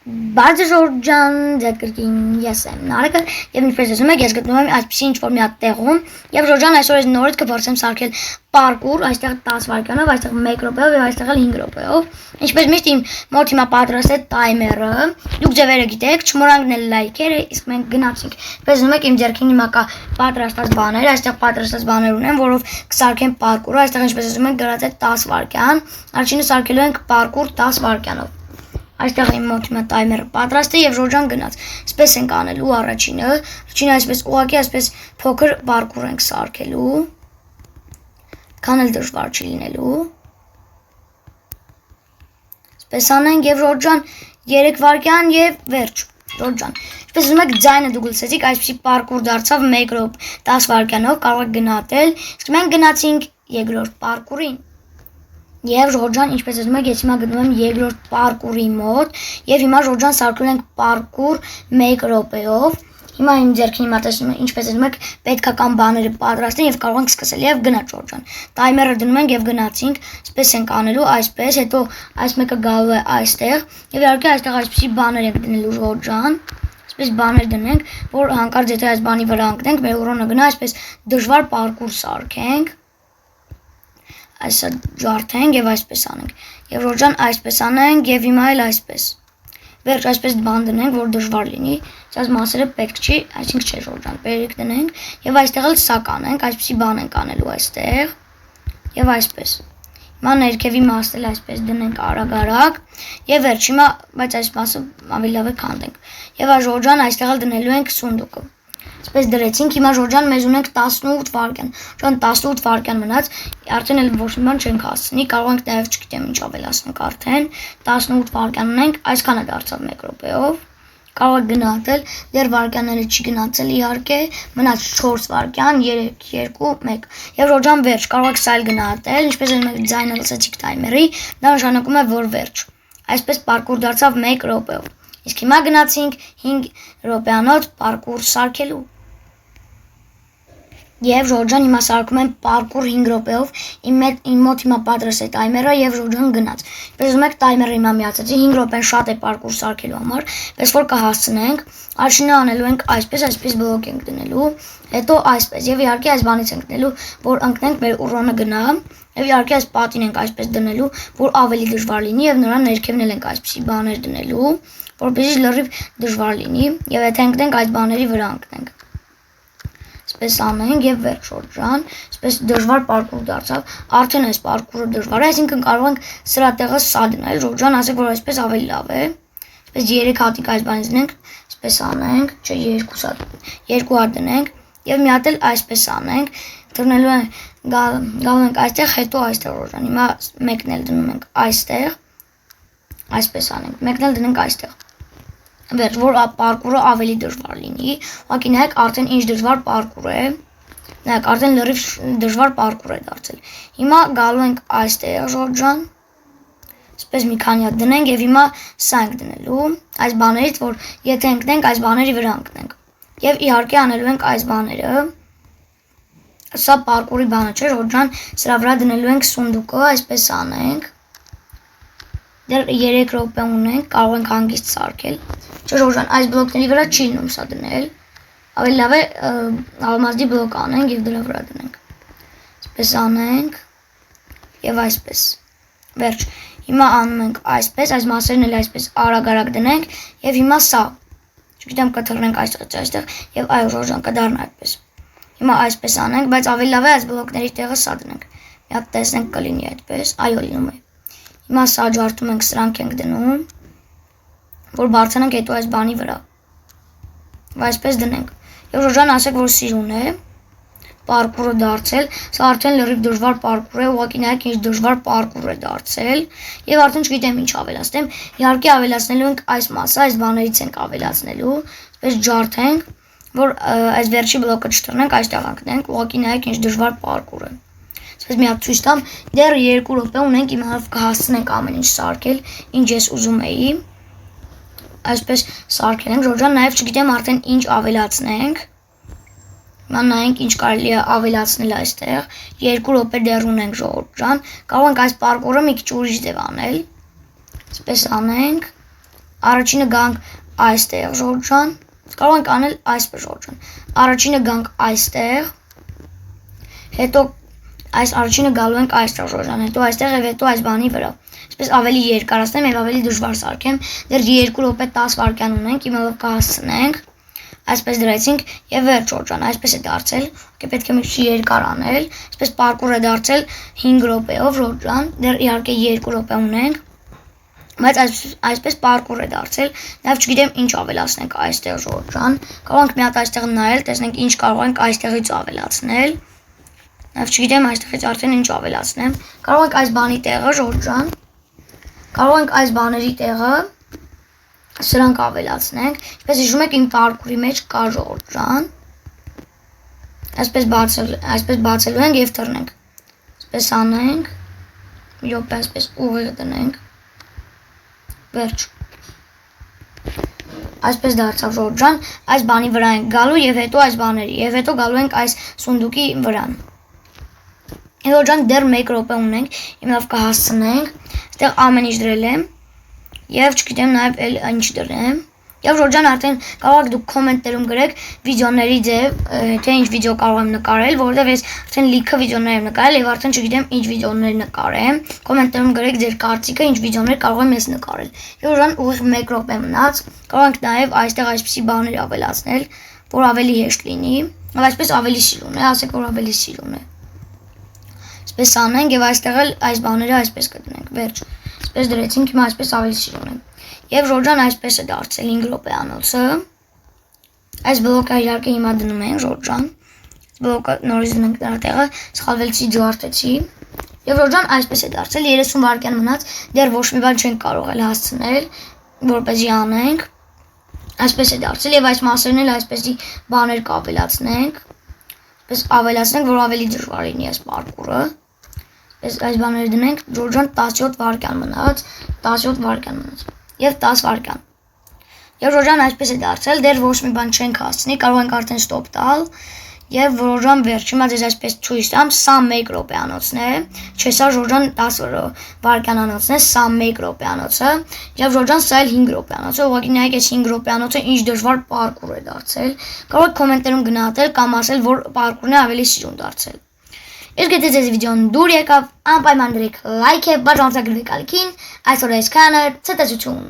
Բարձր Ժորժան, ձեր կրկին ես եմ Նարեկը եւ ինչպես ասում եք, ես գտնվում եմ այսպեսի ինչ-որ մի հատ տեղում եւ Ժորժան այսօր ես նորից կփորձեմ սարքել պարկուր, այստեղ 10 վայրկյանով, այստեղ 1 րոպեով եւ այստեղ 5 րոպեով։ Ինչպես միշտ իմ մոտ հիմա պատրաստ է տայմերը։ Դուք ձևերը գիտեք, չմոռանաք լայքերը, իսկ մենք գնացինք։ Ինչպես ասում եք, իմ ձեռքին հիմա կա պատրաստած բաներ, այստեղ պատրաստած բաներ ունեմ, որով կսարքեմ պարկուրը, այստեղ ինչպես ասում եք, գրած է 10 վայրկյան։ Առաջինը սարքելու ենք պարկուր 10 վայրկյանով։ Այստեղ իմ մոտ հիմա տայմերը պատրաստ է եւ Ժորժան գնաց։ Այսպես ենք անելու առաջինը այսպես ուղղակի այսպես փոքր պարկուր ենք սարքելու։ Քան էլ դժվար չի լինելու։ Այսպես անենք եւ Ժորժան 3 վայրկյան եւ վերջ։ Ժորժան։ Ինչպես ասում եք, ձայնը դուք լսեցիք, այսպեսի պարկուր դարձավ 1 րոպե 10 վայրկյանով, կարող եք գնահատել։ Իսկ մենք գնացինք երկրորդ պարկուրին։ Եվ Ժորժան, ինչպես ասում եք, ես հիմա գտնվում եմ երկրորդ պարկուրի մոտ եւ հիմա Ժորժան սարքել ենք պարկուր 1 րոպեով։ Հիմա իմ ձեռքին հիմա տեսնում եք, ինչպես ասում եք, պետքական բաները պատրաստ են եւ կարող ենք սկսել եւ գնաց Ժորժան։ Տայմերը դնում ենք եւ գնացինք, այսպես ենք անելու, այսպես, հետո այս մեկը գալու է այստեղ եւ իհարկե այստեղ այսպեսի բաներ ենք դնելու Ժորժան։ Այսպես բաներ դնենք, որ հանկարծ եթե այս բանի վրա ընկնենք, մեր ուրոնը գնա, այսպես դժվար պարկուր սարքենք։ Այսա ջարդենք եւ այսպես անենք։ Եվ Ժորժան այսպես անենք եւ հիմա էլ այսպես։ Վերջ այսպես բան դնենք, որ դժվար լինի։ Այս մասերը պետք չի, այսինքն չէ Ժորժան, պետք դնենք եւ այստեղ էլ սա կանենք, այսպեսի բան ենք անելու այստեղ։ Եվ այսպես։ Հիմա ներքևի մասն էլ այսպես դնենք արագ-արագ եւ վերջ հիմա, բայց այս մասը ավելի լավ է քանդենք։ Եվ այս Ժորժան այստեղ էլ դնելու ենք սունդուկը։ Այսպես դրեցինք, հիմա Ժորժան մեզ ունենք 18 վայրկյան։ Ժորժան 18 վայրկյան մնաց, արդեն էլ ոչ մի բան չենք հասցնի, կարող ենք նաև չգիտեմ ինչ ավելացնենք արդեն 18 վայրկյան ունենք, այսքանը դարձավ 1 րոպեով։ Կարող եք գնահատել, դեռ վայրկյանները չի գնացել իհարկե, մնաց 4 վայրկյան, 3, 2, 1։ Եվ Ժորժան վերջ, կարող եք սա էլ գնահատել, ինչպես էլ մենք ձայնը լսեցիք տայմերի, դա նշանակում է, որ վերջ։ Այսպես պարկուր դարձավ 1 րոպեով։ Իսկ հիմա գնացինք 5 րոպեանոց պարկուր սարքելու։ Եվ Ժորժան հիմա սարքում են պարկուր 5 րոպեով, իմ մոտ հիմա պատրաստ է տայմերը եւ Ժորժան գնաց։ Ինչպես ուզում եք տայմերը հիմա միացեցի, 5 րոպեն շատ է պարկուր սարքելու համար, պես որ կհասցնենք, առաջինը անելու ենք այսպես բլոկ ենք դնելու, հետո այսպես եւ իհարկե այս բանից ենք դնելու, որ ընկնենք մեր ուրոնը գնա, եւ իհարկե այս պատին ենք այսպես դնելու, որ ավելի դժվար լինի եւ նրա ներքևն էլ ենք այսպիսի բաներ դնելու, որպեսզի լրիվ դժվար լինի եւ եթե ընկնենք այս բաների վրա ընկնենք։ Այսպես անենք եւ վերջ Ժորժան, այսպես դժվար պարկուր դարձավ, արդեն այս պարկուրը դժվար է, այսինքն կարող ենք սրա տեղը սա դնել, Ժորժան ասեք, որ այսպես ավելի լավ է, այսպես 3 հատիկ այս բանից դնենք, այսպես անենք, չէ 2 հատ դնենք եւ մի հատ էլ այսպես անենք, դնելու ենք գալու ենք այստեղ, հետո այստեղ Ժորժան, հիմա մեկն էլ դնում ենք այստեղ, այսպես անենք, մեկն էլ դնենք այստեղ։ Վերջ, որ պարկուրը ավելի դժվար լինի, ուղղակի նայեք արդեն ինչ դժվար պարկուր է, նայեք արդեն լրիվ դժվար պարկուր է դարձել։ Հիմա գալու ենք այստեղ Ժորժան, այսպես մի քանի հատ դնենք եւ հիմա սա ենք դնելու, այս բաներից, որ եթե ընկնենք, այս բաների վրա ընկնենք։ Եվ իհարկե անելու ենք այս բաները։ Սա պարկուրի բանը չէ, Ժորժան, սրա վրա դնելու ենք սունդուկը, այսպես անենք։ Դեռ 3 րոպե ունենք, կարող ենք հանգիստ սարքել։ Չէ Ժորժան, այս բլոկների վրա չի լինում սա դնել։ Ավելի լավ է ալմազդի բլոկ անենք եւ դրա վրա դնենք։ Այսպես անենք եւ այսպես։ Վերջ։ Հիմա անում ենք այսպես, այս մասերն էլ այսպես արագ-արագ դնենք եւ հիմա սա։ Չգիտեմ կթռնենք այստեղ եւ այո Ժորժան կդառնա այդպես։ Հիմա այսպես անենք, բայց ավելի լավ է այս բլոկների տեղը սա դնենք։ Մի հատ տեսնենք կլինի այդպես, այո լինում է։ Հիմա սա ջարդում ենք, սրանք ենք դնում, որ բարձրանանք հետո այս բանի վրա։ Այսպես դնենք։ Եվ Ժորժան ասեք, որ սիրուն է, պարկուրը դարձել, սա արդեն լրիվ դժվար պարկուր է, ուղղակի նայեք ինչ դժվար պարկուր է դարձել, եւ արդեն չգիտեմ ինչ ավելացնեմ, իհարկե ավելացնելու ենք այս մասը, այս բաներից ենք ավելացնելու, այսպես ջարդենք, որ այս վերջի բլոկը չթռնենք, այստեղ ընկնենք, ուղղակի նայեք ինչ դժվար պարկուր է։ Այսպես մի հատ ցույց տամ, դեռ 2 րոպե ունենք, իմանալով կհասցնենք ամեն ինչ սարքել, ինչ ես ուզում էի։ Այսպես սարքել ենք, Ժորժան, նաև չգիտեմ արդեն ինչ ավելացնենք։ Հիմա նայենք ինչ կարելի է ավելացնել այստեղ։ 2 րոպե դեռ ունենք Ժորժան, կարող ենք այս պարկուրը մի քիչ ուրիշ ձև անել։ Այսպես անենք, Առաջինը գանք այստեղ Ժորժան, կարող ենք անել այսպես Ժորժան։ Առաջինը գանք այստեղ, հետո այս առաջինը գալու ենք այստեղ Ժորժան, հետո այստեղ եւ հետո այս բանի վրա։ Այսպես ավելի երկարացնեմ եւ ավելի դժվար սարքեմ։ Դեռ 2 րոպե 10 վայրկյան ունենք, իմելով կհասցնենք։ Այսպես դրեցինք եւ վերջ Ժորժան, այսպես է դարձել։ Պետք է մի քիչ երկար անել։ Այսպես պարկուր է դարձել 5 րոպեով Ժորժան, դեռ իհարկե 2 րոպե ունենք։ Բայց այսպես պարկուր է դարձել։ Նաեւ չգիտեմ ինչ ավելացնենք այստեղ Ժորժան։ Կարող ենք մի հատ այստեղ նայել, տեսնենք ինչ կարող ենք այստեղից ավելացնել։ Նաեւ չգիտեմ այստեղից արդեն ինչ ավելացնեմ։ Կարող ենք այս բանի տեղը Ժորժան։ Կարող ենք այս բաների տեղը սրանք ավելացնենք։ Ինչպես հիշում եք, իմ պարկուրի մեջ կա Ժորժան։ Այսպես բացելու ենք եւ թռնենք։ Այսպես անենք։ Մի րոպե այսպես ուղիղ դնենք։ Վերջ։ Այսպես դարձավ Ժորժան, այս բանի վրա ենք գալու եւ հետո այս բաների, եւ հետո գալու ենք այս սունդուկի վրան։ Ժորժան դեռ 1 րոպե ունենք, իմով կհասցնենք։ Այստեղ ամեն ինչ դրել եմ եւ չգիտեմ նաեւ ինչ դրեմ։ Եվ Ժորժան արդեն կարող եք դուք կոմենտներում գրեք վիդեոների ձև, թե ինչ վիդեո կարող եմ նկարել, որովհետև ես արդեն լիքը վիդեոներ եմ նկարել եւ արդեն չգիտեմ ինչ վիդեոներ նկարեմ։ Կոմենտներում գրեք ձեր կարծիքը, ինչ վիդեոներ կարող եմ ես նկարել։ Եվ Ժորժան ուղիղ 1 րոպե մնաց։ Կարող եք նաեւ այստեղ այսպիսի բաներ ավելացնել, որ ավելի հեշտ լինի, եւ այսպես ավելի սիրուն է, ասեք որ ավելի սիրուն է։ Այսպես անենք եւ այստեղ էլ այս բաները այսպես կդնենք, վերջ։ Այսպես դրեցինք, հիմա այսպես ավելի սիրուն է։ Եվ Ժորժան այսպես է դարձել 5 րոպեանոցը։ Այս բլոկը իհարկե հիմա դնում ենք Ժորժան։ Այս բլոկը նորից դնենք դրա տեղը, սխալվեցի ջարդեցի։ Եվ Ժորժան այսպես է դարձել 30 վայրկյան մնաց, դեռ ոչ մի բան չենք կարող էլ հասցնել, որպեսզի անենք։ Այսպես է դարձել եւ այս մասերն էլ այսպեսի բաներ կավելացնենք։ Այսպես ավելացնենք, որ ավելի դժվար լինի այս պարկուրը։ Այս բաները դնենք, Ժորժան 17 վայրկյան մնաց, 17 վայրկյան մնաց։ Եվ 10 վայրկյան։ Եվ Ժորժան այսպես է դարձել, դեռ ոչ մի բան չենք հասցնի, կարող ենք արդեն ստոպ տալ։ Եվ Ժորժան վերջ, հիմա ձեզ այսպես ցույց տամ, սա 1 րոպեանոցն է, չէ, սա Ժորժան 10 վայրկյանանոցն է, սա 1 րոպեանոցը, եւ Ժորժան սա էլ 5 րոպեանոցը, ուղղակի նայեք այս 5 րոպեանոցը ինչ դժվար պարկուր է դարձել։ Կարող եք կոմենտներում գնահատել կամ ասել, որ պարկուրն է ավելի սիրուն դարձել։ Իսկ եթե ձեզ վիդեոն դուր եկավ, անպայման դրեք լայք եւ բաժանորդագրվեք ալիքին, այսօր այսքանը, ցտեսություն։